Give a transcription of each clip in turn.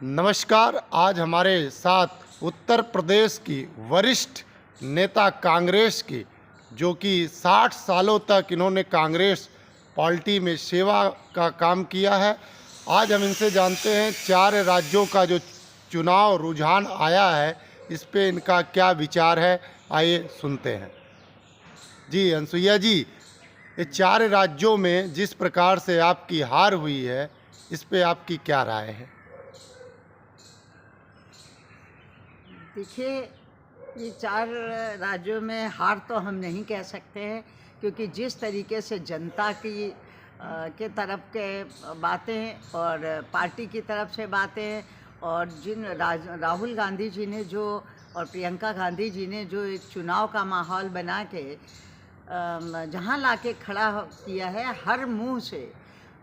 नमस्कार। आज हमारे साथ उत्तर प्रदेश की वरिष्ठ नेता कांग्रेस की, जो कि 60 सालों तक इन्होंने कांग्रेस पार्टी में सेवा का काम किया है। आज हम इनसे जानते हैं 4 राज्यों का जो चुनाव रुझान आया है, इस पे इनका क्या विचार है। आइए सुनते हैं। जी अनसुईया जी, ये 4 राज्यों में जिस प्रकार से आपकी हार हुई है, इस पे आपकी क्या राय है? देखिए, ये 4 राज्यों में हार तो हम नहीं कह सकते हैं, क्योंकि जिस तरीके से जनता की के तरफ के बातें और पार्टी की तरफ से बातें और राहुल गांधी जी ने जो और प्रियंका गांधी जी ने जो एक चुनाव का माहौल बना के जहाँ लाके खड़ा किया है हर मुंह से,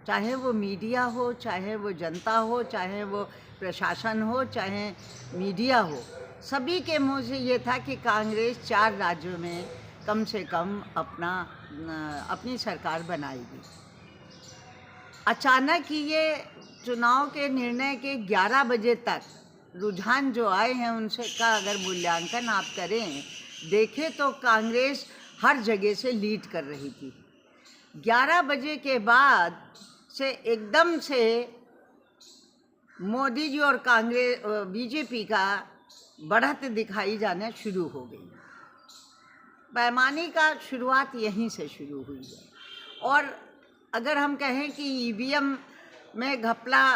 चाहे वो मीडिया हो, चाहे वो जनता हो, चाहे वो प्रशासन हो, चाहे मीडिया हो, सभी के मुंह से ये था कि कांग्रेस 4 राज्यों में कम से कम अपनी सरकार बनाएगी। अचानक ही ये चुनाव के निर्णय के 11 बजे तक रुझान जो आए हैं उनसे का अगर मूल्यांकन आप करें, देखें तो कांग्रेस हर जगह से लीड कर रही थी। 11 बजे के बाद से एकदम से मोदी जी और कांग्रेस बीजेपी का बढ़त दिखाई जाना शुरू हो गई। पैमाने का शुरुआत यहीं से शुरू हुई है। और अगर हम कहें कि ईवीएम में घपला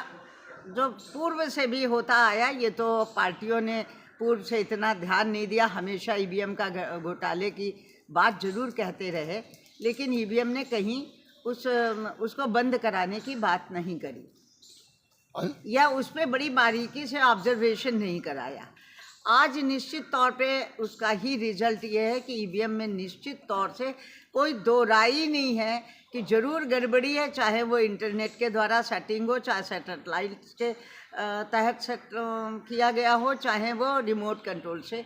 जो पूर्व से भी होता आया, ये तो पार्टियों ने पूर्व से इतना ध्यान नहीं दिया, हमेशा ईवीएम का घोटाले की बात जरूर कहते रहे, लेकिन ईवीएम ने कहीं उसको बंद कराने की बात नहीं करी या उस पर बड़ी बारीकी से ऑब्जर्वेशन नहीं कराया। आज निश्चित तौर पे उसका ही रिजल्ट ये है कि ईवीएम में निश्चित तौर से कोई दो राय नहीं है कि ज़रूर गड़बड़ी है, चाहे वो इंटरनेट के द्वारा सेटिंग हो, चाहे सैटेलाइट के तहत किया गया हो, चाहे वो रिमोट कंट्रोल से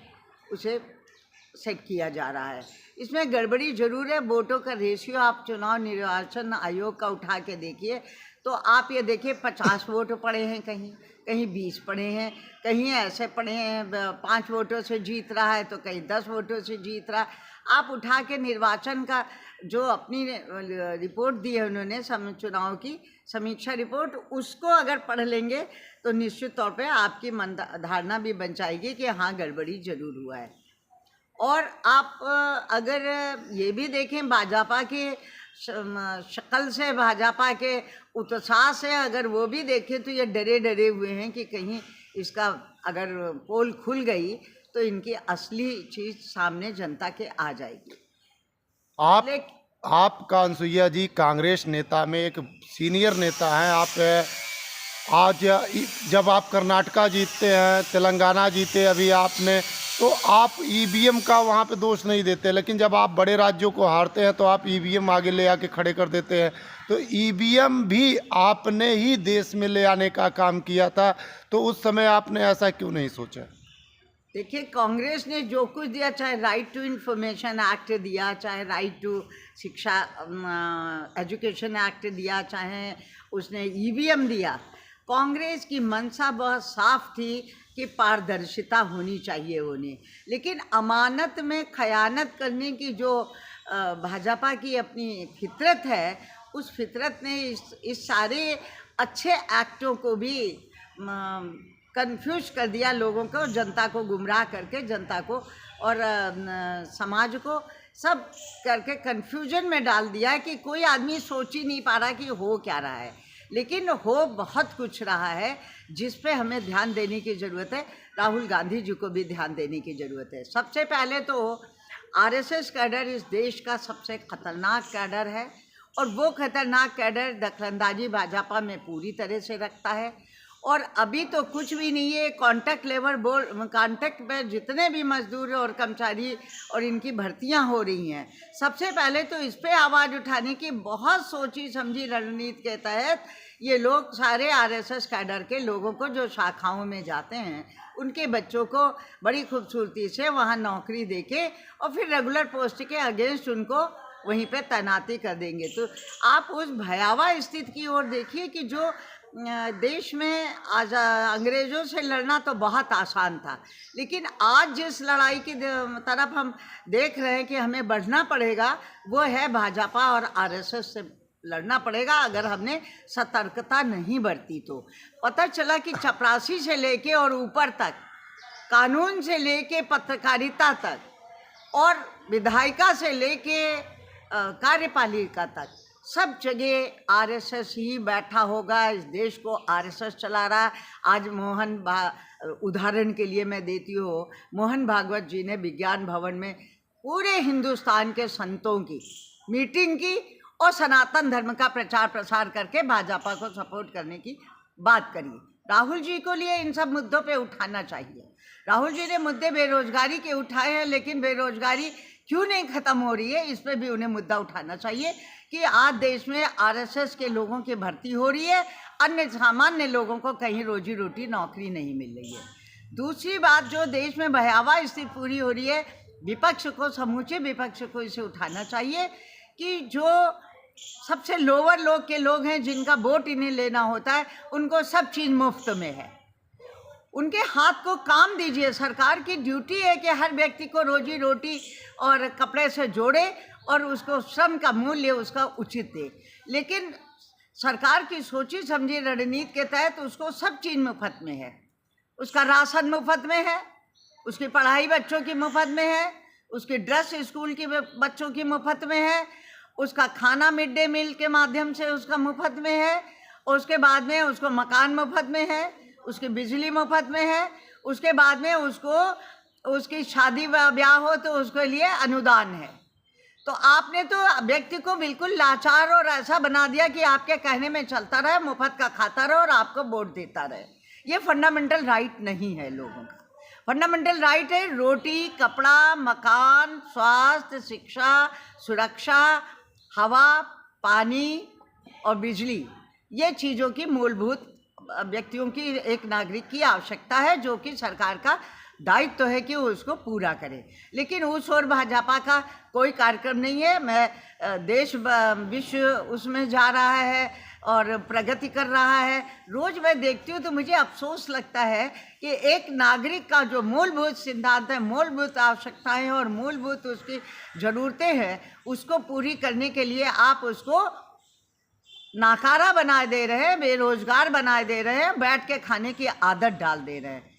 उसे सेट किया जा रहा है। इसमें गड़बड़ी ज़रूर है। वोटों का रेशियो आप चुनाव निर्वाचन आयोग का उठा के देखिए तो आप ये देखिए 50 वोट पड़े हैं, कहीं 20 पड़े हैं, कहीं ऐसे पड़े हैं 5 वोटों से जीत रहा है तो कहीं 10 वोटों से जीत रहा है। आप उठा के निर्वाचन का जो अपनी रिपोर्ट दी है उन्होंने चुनाव की समीक्षा रिपोर्ट, उसको अगर पढ़ लेंगे तो निश्चित तौर पे आपकी धारणा भी बन जाएगी कि हाँ गड़बड़ी ज़रूर हुआ है। और आप अगर ये भी देखें भाजपा के शक्ल से, भाजपा के उत्साह से अगर वो भी देखें तो ये डरे हुए हैं कि कहीं इसका अगर पोल खुल गई तो इनकी असली चीज़ सामने जनता के आ जाएगी। आपका अनसुईया जी कांग्रेस नेता में एक सीनियर नेता हैं आप। आज जब आप कर्नाटका जीतते हैं, तेलंगाना जीते अभी आपने, तो आप ईवीएम का वहाँ पे दोष नहीं देते, लेकिन जब आप बड़े राज्यों को हारते हैं तो आप ईवीएम आगे ले आके खड़े कर देते हैं। तो ईवीएम भी आपने ही देश में ले आने का काम किया था, तो उस समय आपने ऐसा क्यों नहीं सोचा? देखिए, कांग्रेस ने जो कुछ दिया, चाहे राइट टू इंफॉर्मेशन एक्ट दिया, चाहे राइट टू शिक्षा एजुकेशन एक्ट दिया, चाहे उसने ईवीएम दिया, कांग्रेस की मंशा बहुत साफ थी कि पारदर्शिता होनी चाहिए उन्हें। लेकिन अमानत में खयानत करने की जो भाजपा की अपनी फितरत है, उस फितरत ने इस सारे अच्छे एक्टों को भी कंफ्यूज कर दिया, लोगों को, जनता को गुमराह करके, जनता को और समाज को सब करके कंफ्यूजन में डाल दिया कि कोई आदमी सोच ही नहीं पा रहा कि हो क्या रहा है। लेकिन हो बहुत कुछ रहा है जिस पे हमें ध्यान देने की ज़रूरत है। राहुल गांधी जी को भी ध्यान देने की ज़रूरत है। सबसे पहले तो आरएसएस कैडर इस देश का सबसे खतरनाक कैडर है और वो खतरनाक कैडर दखलंदाजी भाजपा में पूरी तरह से रखता है। और अभी तो कुछ भी नहीं है। कॉन्टैक्ट लेबर बोर्ड, कॉन्टैक्ट में जितने भी मजदूर और कर्मचारी और इनकी भर्तियां हो रही हैं, सबसे पहले तो इस पे आवाज़ उठाने की बहुत सोची समझी रणनीति के तहत ये लोग सारे आरएसएस कैडर के लोगों को जो शाखाओं में जाते हैं, उनके बच्चों को बड़ी खूबसूरती से वहाँ नौकरी देके और फिर रेगुलर पोस्ट के अगेंस्ट उनको वहीं पे तैनाती कर देंगे। तो आप उस भयावह स्थिति की ओर देखिए कि जो देश में आज अंग्रेज़ों से लड़ना तो बहुत आसान था, लेकिन आज जिस लड़ाई की तरफ हम देख रहे हैं कि हमें बढ़ना पड़ेगा, वो है भाजपा और आरएसएस से लड़ना पड़ेगा। अगर हमने सतर्कता नहीं बरती तो पता चला कि चपरासी से लेके और ऊपर तक, कानून से लेके पत्रकारिता तक और विधायिका से लेके कार्यपालिका तक सब जगह आरएसएस ही बैठा होगा। इस देश को आरएसएस चला रहा है। आज उदाहरण के लिए मैं देती हूँ, मोहन भागवत जी ने विज्ञान भवन में पूरे हिंदुस्तान के संतों की मीटिंग की और सनातन धर्म का प्रचार प्रसार करके भाजपा को सपोर्ट करने की बात करी। राहुल जी को लिए इन सब मुद्दों पे उठाना चाहिए। राहुल जी ने मुद्दे बेरोजगारी के उठाए हैं, लेकिन बेरोजगारी क्यों नहीं खत्म हो रही है, इस पे भी उन्हें मुद्दा उठाना चाहिए कि आज देश में आरएसएस के लोगों की भर्ती हो रही है, अन्य सामान्य लोगों को कहीं रोजी रोटी नौकरी नहीं मिल रही है। दूसरी बात, जो देश में भयावह स्थिति पूरी हो रही है, विपक्ष को, समूचे विपक्ष को इसे उठाना चाहिए कि जो सबसे लोअर लोग के लोग हैं, जिनका वोट इन्हें लेना होता है, उनको सब चीज़ मुफ्त में है। उनके हाथ को काम दीजिए। सरकार की ड्यूटी है कि हर व्यक्ति को रोजी रोटी और कपड़े से जोड़े और उसको श्रम का मूल्य उसका उचित दे, लेकिन सरकार की सोची समझी रणनीति के तहत उसको सब चीज़ मुफ्त में है। उसका राशन मुफ्त में है, उसकी पढ़ाई बच्चों की मुफ्त में है, उसकी ड्रेस स्कूल की बच्चों की मुफ्त में है, उसका खाना मिड डे मील के माध्यम से उसका मुफ्त में है, और उसके बाद में उसको मकान मुफ्त में है, उसकी बिजली मुफ्त में है, उसके बाद में उसको उसकी शादी ब्याह हो तो उसके लिए अनुदान है। तो आपने तो व्यक्ति को बिल्कुल लाचार और ऐसा बना दिया कि आपके कहने में चलता रहे, मुफ्त का खाता रहे और आपको वोट देता रहे। ये फंडामेंटल राइट नहीं है लोगों का। फंडामेंटल राइट है रोटी, कपड़ा, मकान, स्वास्थ्य, शिक्षा, सुरक्षा, हवा, पानी और बिजली। ये चीज़ों की मूलभूत व्यक्तियों की, एक नागरिक की आवश्यकता है, जो कि सरकार का दायित्व तो है कि वो उसको पूरा करे। लेकिन उस ओर भाजपा का कोई कार्यक्रम नहीं है। मैं देश विश्व उसमें जा रहा है और प्रगति कर रहा है। रोज़ मैं देखती हूँ तो मुझे अफसोस लगता है कि एक नागरिक का जो मूलभूत सिद्धांत है, मूलभूत आवश्यकताएं और मूलभूत उसकी ज़रूरतें हैं, उसको पूरी करने के लिए आप उसको नाकारा बना दे रहे हैं, बेरोजगार बना दे रहे हैं, बैठ के खाने की आदत डाल दे रहे हैं।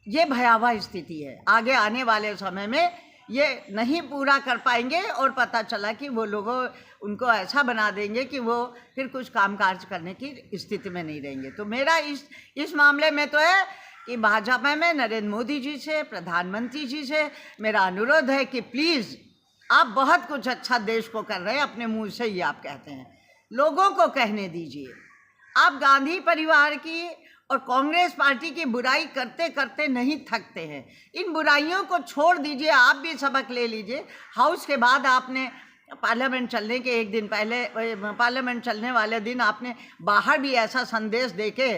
ये भयावह स्थिति है। आगे आने वाले समय में ये नहीं पूरा कर पाएंगे और पता चला कि वो लोगों उनको ऐसा बना देंगे कि वो फिर कुछ कामकाज करने की स्थिति में नहीं रहेंगे। तो मेरा इस मामले में तो है कि भाजपा में नरेंद्र मोदी जी से, प्रधानमंत्री जी से मेरा अनुरोध है कि प्लीज़, आप बहुत कुछ अच्छा देश को कर रहे हैं, अपने मुँह से ही आप कहते हैं, लोगों को कहने दीजिए। आप गांधी परिवार की और कांग्रेस पार्टी की बुराई करते करते नहीं थकते हैं। इन बुराइयों को छोड़ दीजिए, आप भी सबक ले लीजिए। हाउस के बाद आपने पार्लियामेंट चलने के एक दिन पहले, पार्लियामेंट चलने वाले दिन आपने बाहर भी ऐसा संदेश देके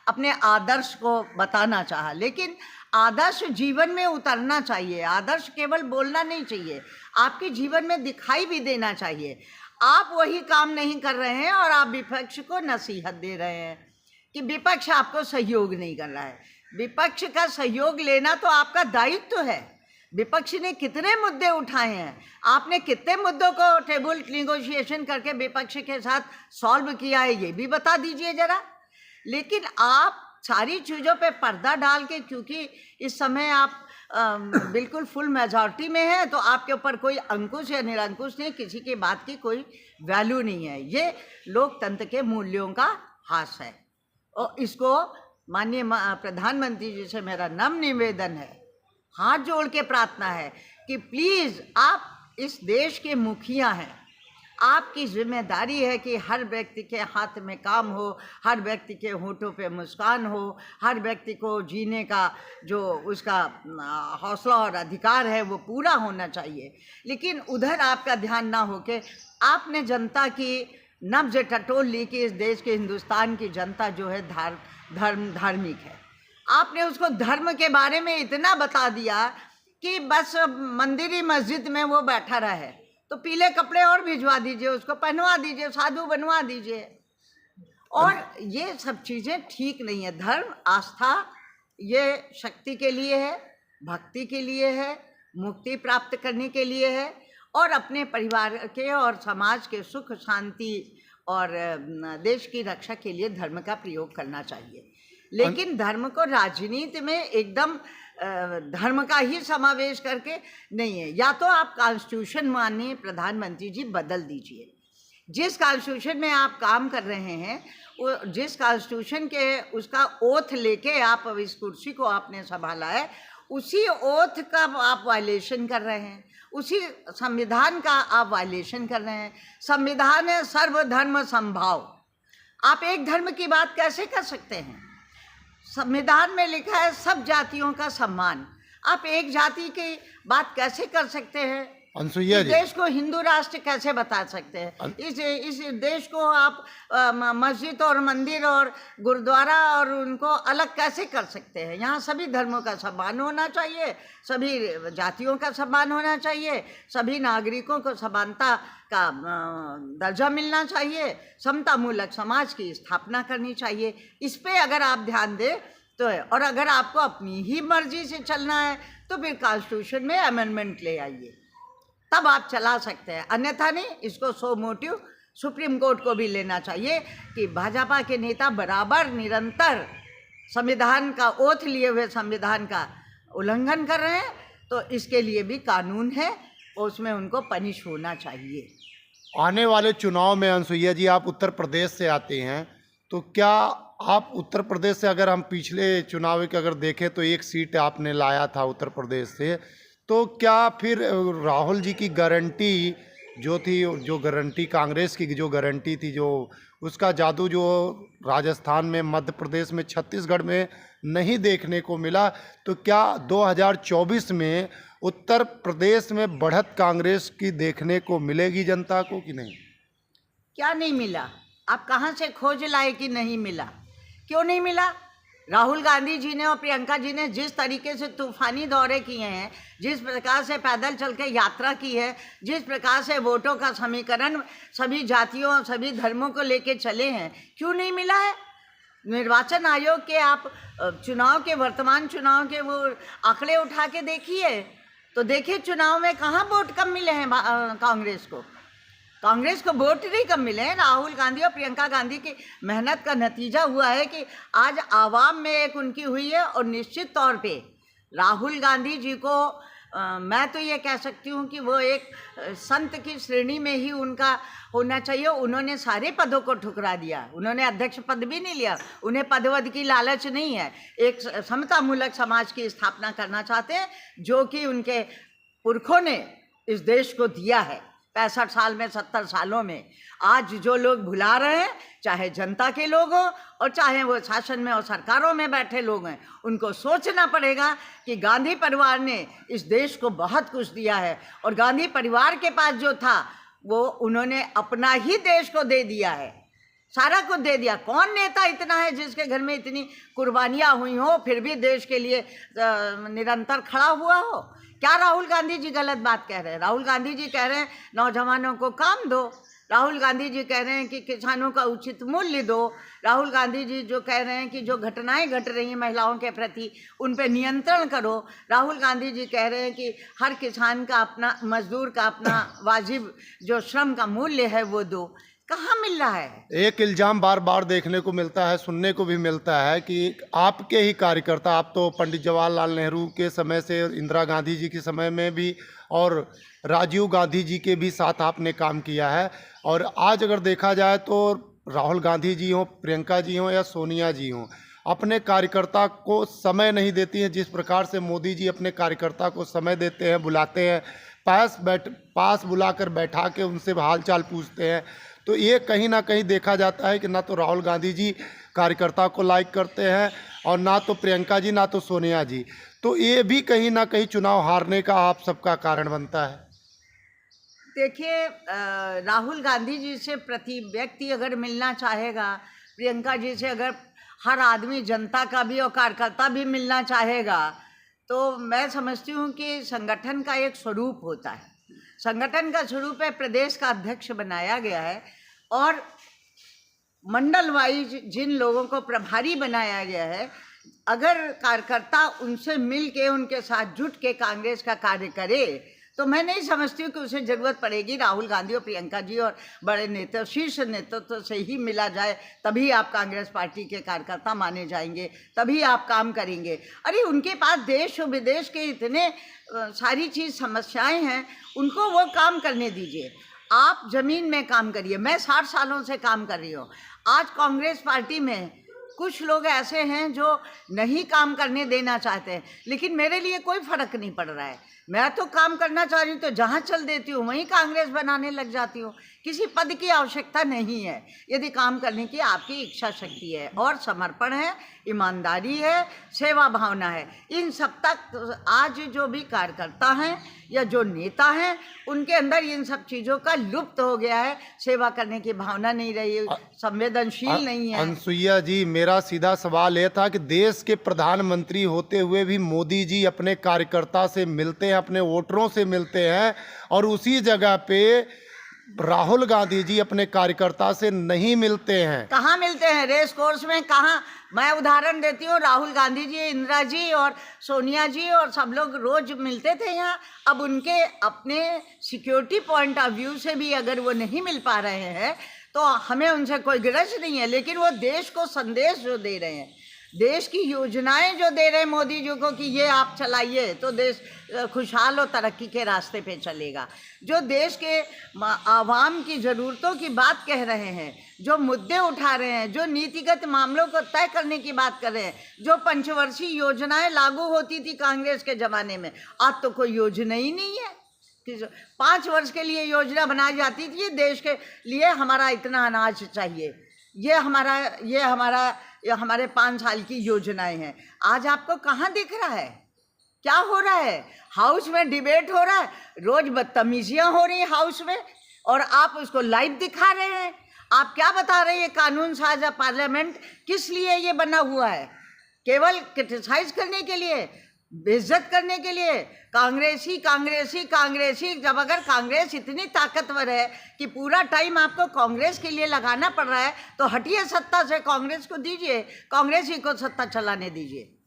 अपने आदर्श को बताना चाहा, लेकिन आदर्श जीवन में उतरना चाहिए। आदर्श केवल बोलना नहीं चाहिए, आपके जीवन में दिखाई भी देना चाहिए। आप वही काम नहीं कर रहे हैं और आप विपक्ष को नसीहत दे रहे हैं कि विपक्ष आपको सहयोग नहीं कर रहा है। विपक्ष का सहयोग लेना तो आपका दायित्व है। विपक्ष ने कितने मुद्दे उठाए हैं, आपने कितने मुद्दों को टेबल निगोशिएशन करके विपक्ष के साथ सॉल्व किया है, ये भी बता दीजिए ज़रा। लेकिन आप सारी चीज़ों पे पर्दा डाल के, क्योंकि इस समय आप बिल्कुल फुल मेजॉरिटी में है, तो आपके ऊपर कोई अंकुश या निरंकुश नहीं, किसी की बात की कोई वैल्यू नहीं है। ये लोकतंत्र के मूल्यों का हास है और इसको माननीय प्रधानमंत्री जी से मेरा नम्र निवेदन है, हाथ जोड़ के प्रार्थना है कि प्लीज़, आप इस देश के मुखिया हैं, आपकी जिम्मेदारी है कि हर व्यक्ति के हाथ में काम हो, हर व्यक्ति के होठों पे मुस्कान हो, हर व्यक्ति को जीने का जो उसका हौसला और अधिकार है वो पूरा होना चाहिए। लेकिन उधर आपका ध्यान ना हो के आपने जनता की नब्ज टटोल ली कि इस देश के, हिंदुस्तान की जनता जो है धार्मिक है। आपने उसको धर्म के बारे में इतना बता दिया कि बस मंदिर ही मस्जिद में वो बैठा रहे। तो पीले कपड़े और भिजवा दीजिए, उसको पहनवा दीजिए, साधु बनवा दीजिए और ये सब चीज़ें ठीक नहीं है। धर्म, आस्था ये शक्ति के लिए है, भक्ति के लिए है, मुक्ति प्राप्त करने के लिए है, और अपने परिवार के और समाज के सुख शांति और देश की रक्षा के लिए धर्म का प्रयोग करना चाहिए। लेकिन धर्म को राजनीति में एकदम धर्म का ही समावेश करके नहीं है। या तो आप कॉन्स्टिट्यूशन माननीय प्रधानमंत्री जी बदल दीजिए। जिस कॉन्स्टिट्यूशन में आप काम कर रहे हैं, वो जिस कॉन्स्टिट्यूशन के उसका ओथ लेके आप इस कुर्सी को आपने संभाला है, उसी ओथ का आप वायलेशन कर रहे हैं, उसी संविधान का आप वायलेशन कर रहे हैं। संविधान है सर्वधर्म समभाव। आप एक धर्म की बात कैसे कर सकते हैं? संविधान में लिखा है सब जातियों का सम्मान। आप एक जाति की बात कैसे कर सकते हैं? अनसुईया इस जी, देश को हिंदू राष्ट्र कैसे बता सकते हैं? इस देश को आप मस्जिद और मंदिर और गुरुद्वारा और उनको अलग कैसे कर सकते हैं? यहाँ सभी धर्मों का सम्मान होना चाहिए, सभी जातियों का सम्मान होना चाहिए, सभी नागरिकों को समानता का दर्जा मिलना चाहिए, समतामूलक समाज की स्थापना करनी चाहिए। इस पे अगर आप ध्यान दें तो है। और अगर आपको अपनी ही मर्जी से चलना है तो फिर कॉन्स्टिट्यूशन में अमेंडमेंट ले आइए, तब आप चला सकते हैं। अन्यथा नहीं। इसको सो मोटिव सुप्रीम कोर्ट को भी लेना चाहिए कि भाजपा के नेता बराबर निरंतर संविधान का ओथ लिए हुए संविधान का उल्लंघन कर रहे हैं, तो इसके लिए भी कानून है, उसमें उनको पनिश होना चाहिए। आने वाले चुनाव में अनसुईया जी, आप उत्तर प्रदेश से आते हैं, तो क्या आप उत्तर प्रदेश से, अगर हम पिछले चुनाव के अगर देखें तो एक सीट आपने लाया था उत्तर प्रदेश से, तो क्या फिर राहुल जी की गारंटी जो थी, जो गारंटी कांग्रेस की जो गारंटी थी, जो उसका जादू जो राजस्थान में, मध्य प्रदेश में, छत्तीसगढ़ में नहीं देखने को मिला, तो क्या 2024 में उत्तर प्रदेश में बढ़त कांग्रेस की देखने को मिलेगी जनता को कि नहीं? क्या नहीं मिला? आप कहाँ से खोज लाए कि नहीं मिला? क्यों नहीं मिला? राहुल गांधी जी ने और प्रियंका जी ने जिस तरीके से तूफानी दौरे किए हैं, जिस प्रकार से पैदल चल के यात्रा की है, जिस प्रकार से वोटों का समीकरण सभी जातियों सभी धर्मों को लेके चले हैं, क्यों नहीं मिला है? निर्वाचन आयोग के आप चुनाव के, वर्तमान चुनाव के वो आंकड़े उठा के देखिए, तो देखिए चुनाव में कहाँ वोट कम मिले हैं कांग्रेस को। कांग्रेस को वोट नहीं कम मिले हैं। राहुल गांधी और प्रियंका गांधी की मेहनत का नतीजा हुआ है कि आज आवाम में एक उनकी हुई है। और निश्चित तौर पे राहुल गांधी जी को मैं तो ये कह सकती हूँ कि वो एक संत की श्रेणी में ही उनका होना चाहिए। उन्होंने सारे पदों को ठुकरा दिया, उन्होंने अध्यक्ष पद भी नहीं लिया, उन्हें पदवद की लालच नहीं है। एक समतामूलक समाज की स्थापना करना चाहते हैं, जो कि उनके पुरखों ने इस देश को दिया है 65 साल में, 70 सालों में। आज जो लोग भुला रहे हैं, चाहे जनता के लोग हों और चाहे वो शासन में और सरकारों में बैठे लोग हैं, उनको सोचना पड़ेगा कि गांधी परिवार ने इस देश को बहुत कुछ दिया है। और गांधी परिवार के पास जो था वो उन्होंने अपना ही देश को दे दिया है, सारा कुछ दे दिया। कौन नेता इतना है जिसके घर में इतनी कुर्बानियाँ हुई हो फिर भी देश के लिए निरंतर खड़ा हुआ हो? क्या राहुल गांधी जी गलत बात कह रहे हैं? राहुल गांधी जी कह रहे हैं नौजवानों को काम दो, राहुल गांधी जी कह रहे हैं कि किसानों का उचित मूल्य दो, राहुल गांधी जी जो कह रहे हैं कि जो घटनाएं घट रही हैं महिलाओं के प्रति उन पे नियंत्रण करो, राहुल गांधी जी कह रहे हैं कि हर किसान का अपना, मजदूर का अपना वाजिब जो श्रम का मूल्य है वो दो। कहाँ मिल रहा है? एक इल्ज़ाम बार बार देखने को मिलता है, सुनने को भी मिलता है कि आपके ही कार्यकर्ता, आप तो पंडित जवाहरलाल नेहरू के समय से, इंदिरा गांधी जी के समय में भी और राजीव गांधी जी के भी साथ आपने काम किया है। और आज अगर देखा जाए तो राहुल गांधी जी हों, प्रियंका जी हों या सोनिया जी हों, अपने कार्यकर्ता को समय नहीं देती हैं जिस प्रकार से मोदी जी अपने कार्यकर्ता को समय देते हैं, बुलाते हैं, पास बुलाकर बैठा के उनसे हालचाल पूछते हैं। तो ये कहीं ना कहीं देखा जाता है कि ना तो राहुल गांधी जी कार्यकर्ता को लाइक करते हैं और ना तो प्रियंका जी, ना तो सोनिया जी। तो ये भी कहीं ना कहीं चुनाव हारने का आप सबका कारण बनता है। देखिए, राहुल गांधी जी से प्रति व्यक्ति अगर मिलना चाहेगा, प्रियंका जी से अगर हर आदमी, जनता का भी और कार्यकर्ता भी मिलना चाहेगा, तो मैं समझती हूँ कि संगठन का एक स्वरूप होता है। संगठन का स्वरूप है प्रदेश का अध्यक्ष बनाया गया है और मंडल वाइज जिन लोगों को प्रभारी बनाया गया है, अगर कार्यकर्ता उनसे मिल के उनके साथ जुट के कांग्रेस का कार्य करे तो मैं नहीं समझती हूँ कि उसे ज़रूरत पड़ेगी राहुल गांधी और प्रियंका जी और बड़े नेता शीर्ष नेतृत्व से ही मिला जाए, तभी आप कांग्रेस पार्टी के कार्यकर्ता माने जाएंगे, तभी आप काम करेंगे। अरे उनके पास देश और विदेश के इतने सारी चीज़ समस्याएं हैं, उनको वो काम करने दीजिए। आप ज़मीन में काम करिए। मैं 60 सालों से काम कर रही हूँ। आज कांग्रेस पार्टी में कुछ लोग ऐसे हैं जो नहीं काम करने देना चाहते हैं, लेकिन मेरे लिए कोई फ़र्क नहीं पड़ रहा है। मैं तो काम करना चाह रही हूँ तो जहाँ चल देती हूँ वहीं कांग्रेस बनाने लग जाती हूँ। किसी पद की आवश्यकता नहीं है। यदि काम करने की आपकी इच्छा शक्ति है और समर्पण है, ईमानदारी है, सेवा भावना है, इन सब तक आज जो भी कार्यकर्ता हैं या जो नेता हैं उनके अंदर इन सब चीज़ों का लुप्त हो गया है। सेवा करने की भावना नहीं रही, संवेदनशील नहीं है। अनसुईया जी, मेरा सीधा सवाल यह था कि देश के प्रधानमंत्री होते हुए भी मोदी जी अपने कार्यकर्ता से मिलते हैं, अपने वोटरों से मिलते हैं, और उसी जगह पे राहुल गांधी जी अपने कार्यकर्ता से नहीं मिलते हैं। कहाँ मिलते हैं? रेस कोर्स में कहाँ? मैं उदाहरण देती हूँ, राहुल गांधी जी, इंदिरा जी और सोनिया जी और सब लोग रोज मिलते थे यहाँ। अब उनके अपने सिक्योरिटी पॉइंट ऑफ व्यू से भी अगर वो नहीं मिल पा रहे हैं तो हमें उनसे कोई गिरज नहीं है, लेकिन वो देश को संदेश जो दे रहे हैं, देश की योजनाएं जो दे रहे हैं मोदी जी को कि ये आप चलाइए तो देश खुशहाल और तरक्की के रास्ते पे चलेगा। जो देश के आवाम की ज़रूरतों की बात कह रहे हैं, जो मुद्दे उठा रहे हैं, जो नीतिगत मामलों को तय करने की बात कर रहे हैं, जो पंचवर्षीय योजनाएं लागू होती थी कांग्रेस के ज़माने में, आज तो कोई योजना ही नहीं है। 5 वर्ष के लिए योजना बनाई जाती थी, देश के लिए हमारा इतना अनाज चाहिए, ये हमारे 5 साल की योजनाएं हैं। आज आपको कहाँ दिख रहा है? क्या हो रहा है? हाउस में डिबेट हो रहा है, रोज बदतमीजियां हो रही हैं हाउस में, और आप उसको लाइव दिखा रहे हैं। आप क्या बता रहे हैं? ये कानून साजा पार्लियामेंट किस लिए ये बना हुआ है? केवल क्रिटिसाइज करने के लिए, बेइज्जत करने के लिए। कांग्रेसी कांग्रेसी कांग्रेसी, जब अगर कांग्रेस इतनी ताकतवर है कि पूरा टाइम आपको कांग्रेस के लिए लगाना पड़ रहा है, तो हटिए सत्ता से, कांग्रेस को दीजिए, कांग्रेस ही को सत्ता चलाने दीजिए।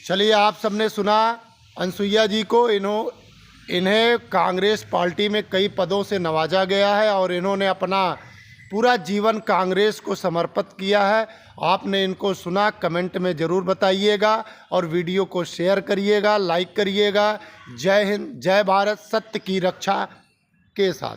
चलिए, आप सबने सुना अनसुईया जी को। इन्हें कांग्रेस पार्टी में कई पदों से नवाजा गया है और इन्होंने अपना पूरा जीवन कांग्रेस को समर्पित किया है। आपने इनको सुना, कमेंट में ज़रूर बताइएगा और वीडियो को शेयर करिएगा, लाइक करिएगा। जय हिंद, जय भारत, सत्य की रक्षा के साथ।